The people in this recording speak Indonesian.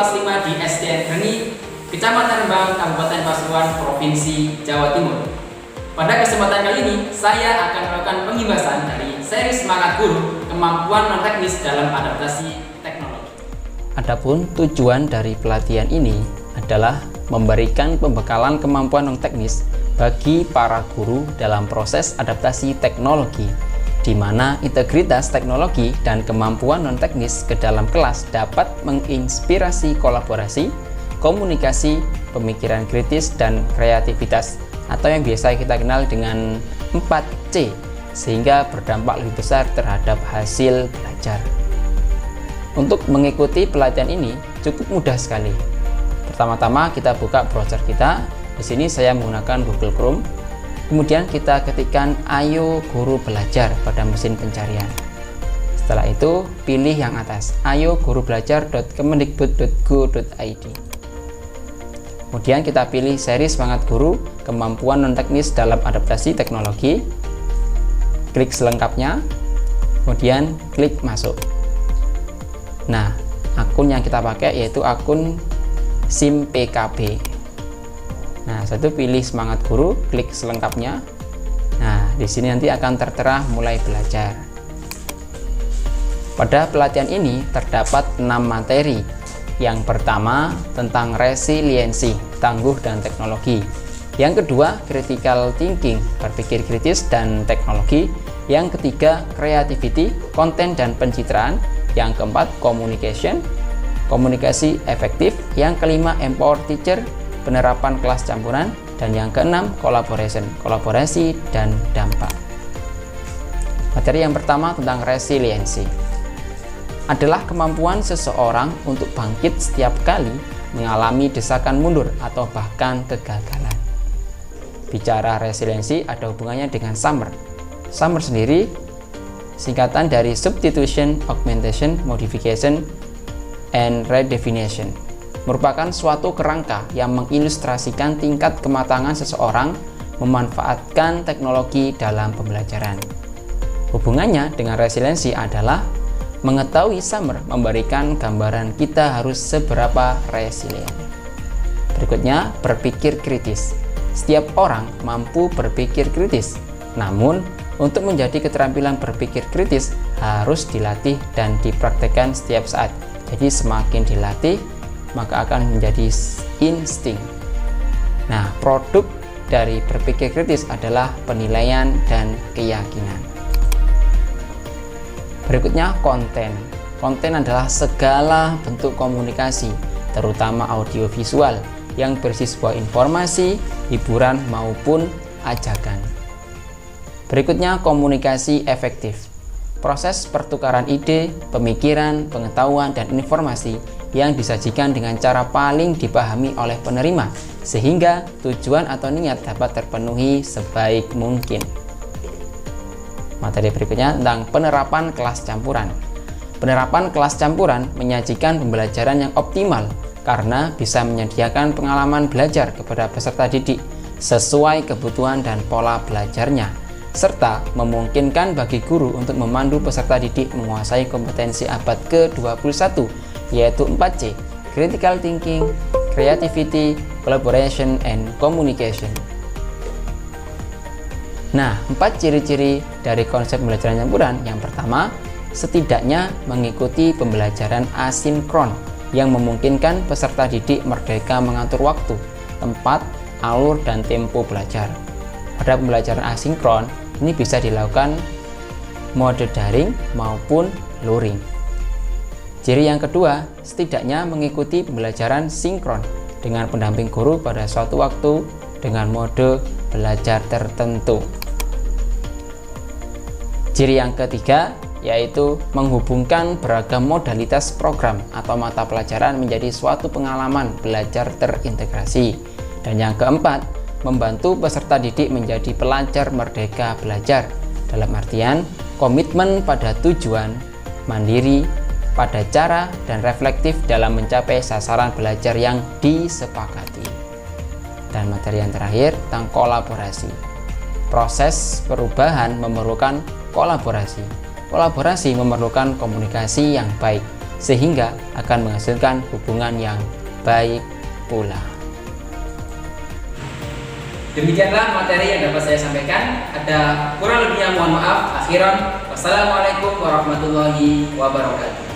kelas 5 di SDN Greni, Kecamatan Rembang, Kabupaten Pasuruan, Provinsi Jawa Timur. Pada kesempatan kali ini, saya akan melakukan pembahasan dari seri Semangat Guru, kemampuan non-teknis dalam adaptasi teknologi. Adapun tujuan dari pelatihan ini adalah memberikan pembekalan kemampuan non-teknis bagi para guru dalam proses adaptasi teknologi, di mana integritas teknologi dan kemampuan non-teknis ke dalam kelas dapat menginspirasi kolaborasi, komunikasi, pemikiran kritis, dan kreativitas, atau yang biasa kita kenal dengan 4C, sehingga berdampak lebih besar terhadap hasil belajar. Untuk mengikuti pelatihan ini cukup mudah sekali. Pertama-tama kita buka browser kita. Di sini saya menggunakan Google Chrome. Kemudian kita ketikkan "Ayo Guru Belajar" pada mesin pencarian. Setelah itu pilih yang atas, ayogurubelajar.kemendikbud.go.id. Kemudian kita pilih seri Semangat Guru, kemampuan non-teknis dalam adaptasi teknologi. Klik selengkapnya, kemudian klik masuk. Nah, akun yang kita pakai yaitu akun SIM PKB. Nah, satu pilih Semangat Guru, klik selengkapnya. Nah, di sini nanti akan tertera mulai belajar. Pada pelatihan ini terdapat 6 materi. Yang pertama tentang resiliensi, tangguh dan teknologi. Yang kedua, critical thinking, berpikir kritis dan teknologi. Yang ketiga, creativity, konten dan pencitraan. Yang keempat, communication, komunikasi efektif. Yang kelima, empower teacher, penerapan kelas campuran. Dan yang keenam, collaboration, kolaborasi dan dampak. Materi yang pertama tentang resiliensi adalah kemampuan seseorang untuk bangkit setiap kali mengalami desakan mundur atau bahkan kegagalan. Bicara resiliensi ada hubungannya dengan SUMMER. SUMMER sendiri singkatan dari Substitution, Augmentation, Modification, and Redefinition, merupakan suatu kerangka yang mengilustrasikan tingkat kematangan seseorang memanfaatkan teknologi dalam pembelajaran. Hubungannya dengan resiliensi adalah mengetahui SUMMER memberikan gambaran kita harus seberapa resilient. Berikutnya, berpikir kritis. Setiap orang mampu berpikir kritis, namun untuk menjadi keterampilan berpikir kritis harus dilatih dan dipraktekkan setiap saat. Jadi semakin dilatih, maka akan menjadi insting. Nah, produk dari berpikir kritis adalah penilaian dan keyakinan. Berikutnya, konten. Konten adalah segala bentuk komunikasi, terutama audiovisual, yang berisi sebuah informasi, hiburan, maupun ajakan. Berikutnya, komunikasi efektif. Proses pertukaran ide, pemikiran, pengetahuan, dan informasi yang disajikan dengan cara paling dipahami oleh penerima, sehingga tujuan atau niat dapat terpenuhi sebaik mungkin. Materi berikutnya tentang penerapan kelas campuran. Penerapan kelas campuran menyajikan pembelajaran yang optimal karena bisa menyediakan pengalaman belajar kepada peserta didik sesuai kebutuhan dan pola belajarnya, serta memungkinkan bagi guru untuk memandu peserta didik menguasai kompetensi abad ke-21, yaitu 4C, critical thinking, creativity, collaboration, and communication. Nah, 4 ciri-ciri dari konsep pembelajaran campuran. Yang pertama, setidaknya mengikuti pembelajaran asinkron yang memungkinkan peserta didik merdeka mengatur waktu, tempat, alur, dan tempo belajar. Pada pembelajaran asinkron, ini bisa dilakukan mode daring maupun luring. Ciri yang kedua, setidaknya mengikuti pembelajaran sinkron dengan pendamping guru pada suatu waktu dengan mode belajar tertentu. Ciri yang ketiga yaitu menghubungkan beragam modalitas program atau mata pelajaran menjadi suatu pengalaman belajar terintegrasi. Dan yang keempat, membantu peserta didik menjadi pelajar merdeka belajar, dalam artian komitmen pada tujuan, mandiri pada cara, dan reflektif dalam mencapai sasaran belajar yang disepakati. Dan materi yang terakhir tentang kolaborasi. Proses perubahan memerlukan kolaborasi. Kolaborasi memerlukan komunikasi yang baik, sehingga akan menghasilkan hubungan yang baik pula. Demikianlah materi yang dapat saya sampaikan. Ada kurang lebihnya mohon maaf. Akhiran, wassalamualaikum warahmatullahi wabarakatuh.